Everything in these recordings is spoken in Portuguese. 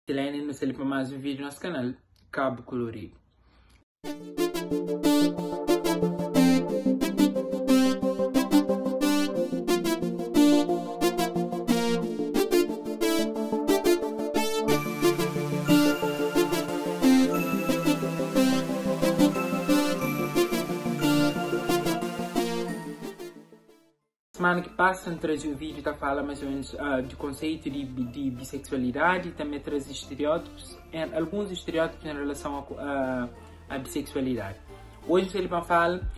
Selene não se para mais um vídeo no nosso canal Cabo Colorido. Semana que passa, traz o vídeo que fala mais ou menos do conceito de bissexualidade e também traz estereótipos, alguns estereótipos em relação à bissexualidade. Hoje ele vai falar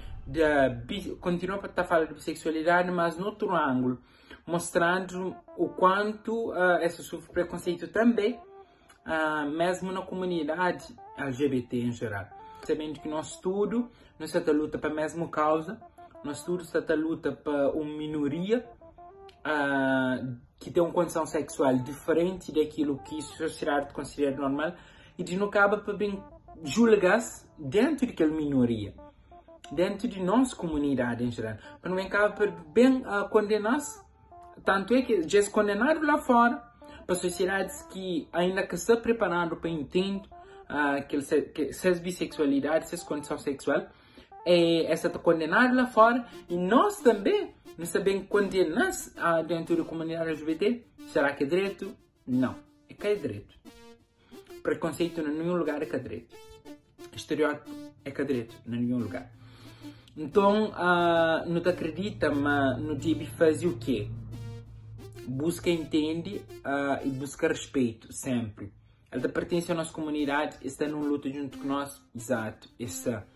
continua para falar de bissexualidade, mas no outro ângulo, mostrando o quanto essa sofre preconceito também, mesmo na comunidade LGBT em geral. Sabendo que nós tudo, nós estamos luta para a mesma causa. Nós todos estamos a luta para uma minoria que tem uma condição sexual diferente daquilo que a sociedade considera normal e de não acaba para bem julgar dentro daquela minoria, dentro de nossa comunidade em geral, para não acaba para bem condenar, tanto é que já é condenado lá fora para sociedades que ainda que estão preparadas para entender que essa bissexualidade, essa condição sexual essa está condenada lá fora e nós também nos sabemos condenar dentro da comunidade LGBT. Será que é direito? Não, é que é direito. Preconceito em nenhum lugar é que é direito. Estereótipo é que é direito em nenhum lugar. Então, não te acredita, mas não deve fazer o quê? Busca entende e busca respeito sempre. Ela pertence à nossa comunidade, está numa luta junto com nós, exato, essa.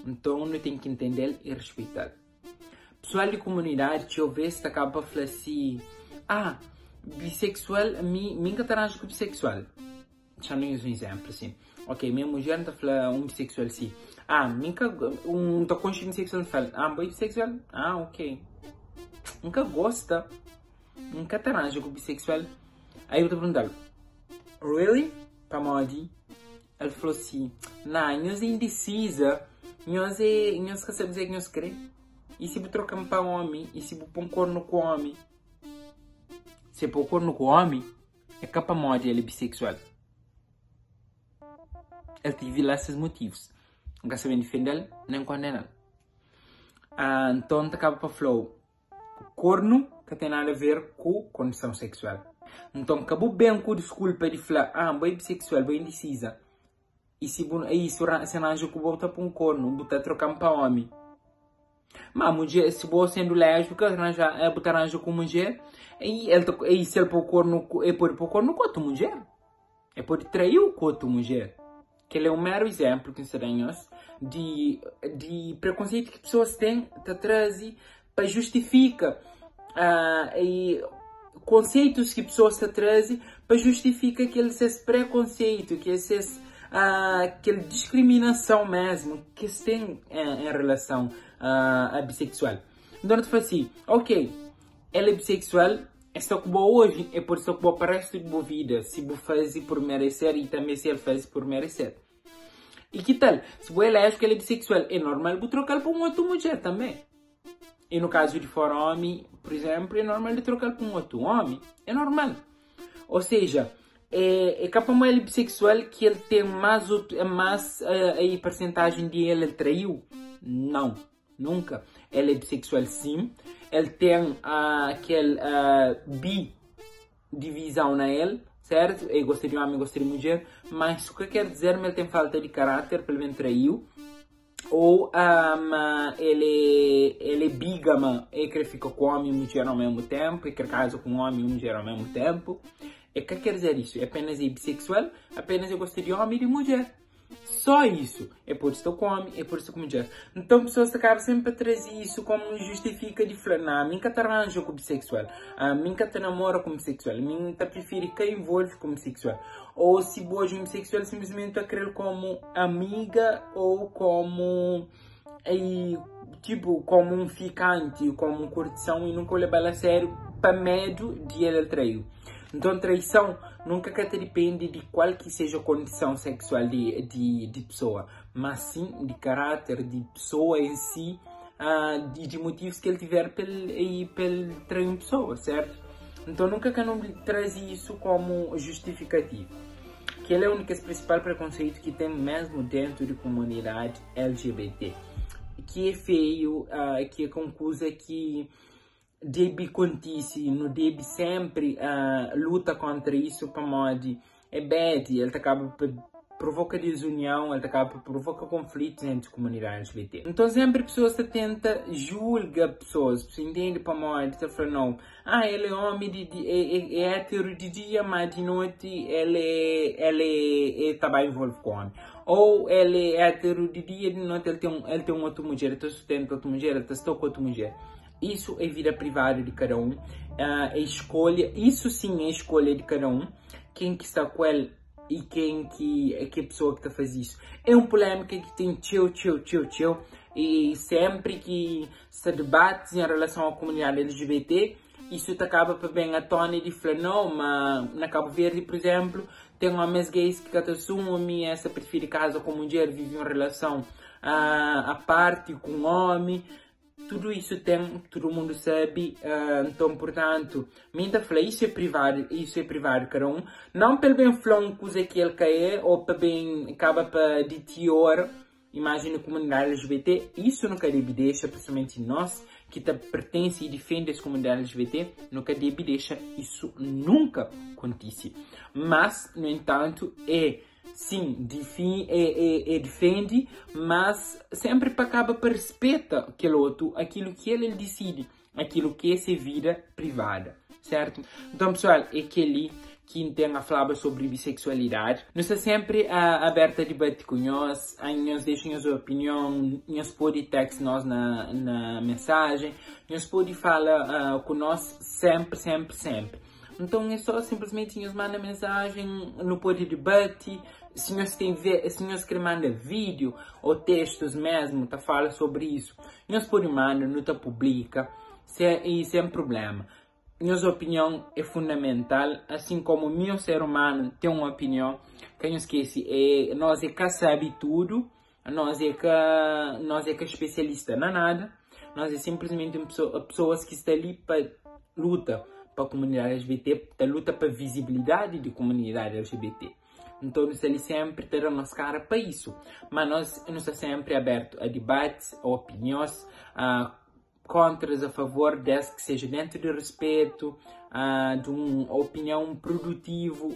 Então, não tem que entender e respeitar. Pessoal de comunidade, te ouvir se acaba falando assim, bissexual, nunca trajo com bissexual. Deixa eu dar um exemplo assim. Ok, minha mulher está falando bissexual assim. Nunca, tá com bissexual fala, bissexual? Ok. Nunca gosta. Nunca trajo com bissexual. Aí eu tô perguntando, really? Pamodi? Ele falou assim, não, eu sou indecisa. Nós quer dizer que nós queremos. E se eu trocar para homem, e se eu pôr um corno com homem, se eu pôr corno com homem, é capa mod ele é bissexual. Ele teve lá esses motivos. Não quer saber defender, nem condenar. Então, acaba para falar, corno que tem nada a ver com condição sexual. Então, acabou bem com desculpa de falar, boi bissexual, boi indecisa. E se arranja que bota para um corno, botar trocando para homem. Mas mulher, se você sendo lésbica, arranja com mulher, e se ele pôr o corno, é pôr o corno com outra mulher. É pôr trair com outra mulher. Que ele é um mero exemplo que nós de preconceito que pessoas têm, trazem para justificar e conceitos que pessoas trazem para justificar esse preconceito, que aquela discriminação mesmo que se tem em relação a bissexual. Então, tu fala assim, ok, ela é bissexual, esta que boa hoje é por isso que boa para o resto da vida, se você faz por merecer e também se ele faz por merecer. E que tal? Se você acha que ela é bissexual, é normal você trocar por uma outra mulher também. E no caso de for homem, por exemplo, é normal de trocar por um outro homem. É normal. Ou seja, é capaz ele bissexual que ele tem mais a percentagem de ele traiu? Não, nunca. Ele é bissexual sim. Ele tem aquele divisão na ele, certo? Ele gosta de homem, gosta de mulher. Mas o que quer dizer, ele tem falta de caráter, pelo menos traiu. Ou ele é bígama, ele quer ficar com homem e mulher ao mesmo tempo, ele quer casar com homem e mulher ao mesmo tempo. O que quer dizer isso? É apenas bissexual, apenas eu gosto de homem e de mulher. Só isso. É por isso que eu com homem, é por isso que eu mulher. Então, pessoas acabam sempre a trazer isso como justifica de falar, não, nunca te arranja com bissexual, nunca te namora com bissexual, nunca prefere que envolve com bissexual. Ou se boa um bissexual simplesmente a querer como amiga ou como como um ficante, como uma curtição e nunca o levar a sério para medo de ele trair. Então, traição nunca depende de qual que seja a condição sexual de pessoa, mas sim de caráter de pessoa em si, de motivos que ele tiver para trair uma pessoa, certo? Então, nunca traz isso como justificativo. que ele é o único principal preconceito que tem mesmo dentro da comunidade LGBT. Que é feio, que é uma coisa que deve acontecer, não deve sempre luta contra isso para modo é bad, ele acaba provoca desunião, ele acaba provoca conflitos entre a comunidade LGBT. Então sempre pessoas tenta julgar pessoas, você entende para modo, você fala não, ele é homem é hétero de dia, mas de noite ele tá bem envolvido com homem. Ou ele é hétero de dia, de noite ele tem uma outra mulher, ele sustenta outra mulher, ele está com outra mulher. Isso é vida privada de cada um, é escolha, isso sim é escolha de cada um, quem que está com ele e quem que é a pessoa que está a fazer isso. É uma polêmica que tem tchau, e sempre que se debate em relação à comunidade LGBT, isso acaba para bem a tona de falar, não, mas na Cabo Verde, por exemplo, tem homens gays que assumem, essa prefere casa com mulher, vive uma relação à parte com um homem. Tudo isso tem, todo mundo sabe, então, portanto, minta fala, isso é privado cada um. Não pelo bem falar uma coisa que ele quer, ou para bem, acaba para deterior, imagina a comunidade LGBT, isso nunca deve deixar, principalmente nós, que pertence e defende as comunidades LGBT, nunca deve deixar isso nunca acontecer. Mas, no entanto, sim, defende, mas sempre acaba por respeitar aquele outro, aquilo que ele decide, aquilo que é sua vida privada, certo? Então, pessoal, é aquele que tem a falar sobre bissexualidade. Nós estamos sempre abertos a debate com nós, nós deixam a sua opinião, nós podemos textar nós na mensagem, nós podemos falar com nós sempre. Então é só simplesmente nos manda mensagem no pode debate. Se nós querem mandar vídeo ou textos mesmo, tá fala sobre isso. Nós podemos mandar, não tá publica, sem problema. Nossa opinião é fundamental, assim como o meu ser humano tem uma opinião. Que não esquece, nós é que sabe tudo, nós é que especialista na nada, nós é simplesmente pessoas que estão ali para luta para a comunidade LGBT, para luta para a visibilidade da comunidade LGBT. Então, nós ali sempre terão nossa cara para isso. Mas nós estamos sempre abertos a debates, a opiniões, contras, a favor, desde que seja dentro do respeito, de uma opinião produtiva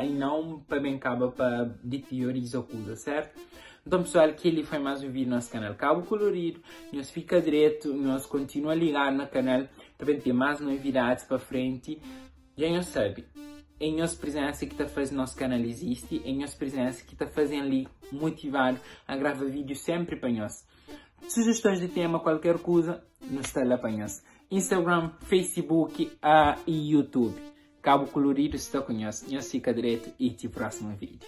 e não para bem acaba para deteriorizar a coisa, certo? Então, pessoal, aquele foi mais um vídeo no nosso canal Cabo Colorido. Nós fica direto, nós continua ligado no canal, também tem mais novidades para frente. Já não sabe, em nossa presença que está fazendo nosso canal existe, em nossa presença que está fazendo ali motivado a gravar vídeos sempre para nós. Sugestões de tema, qualquer coisa, nos está lá para nós. Instagram, Facebook e YouTube. Cabo Colorido está com nós. Nós fica direto e até o próximo vídeo.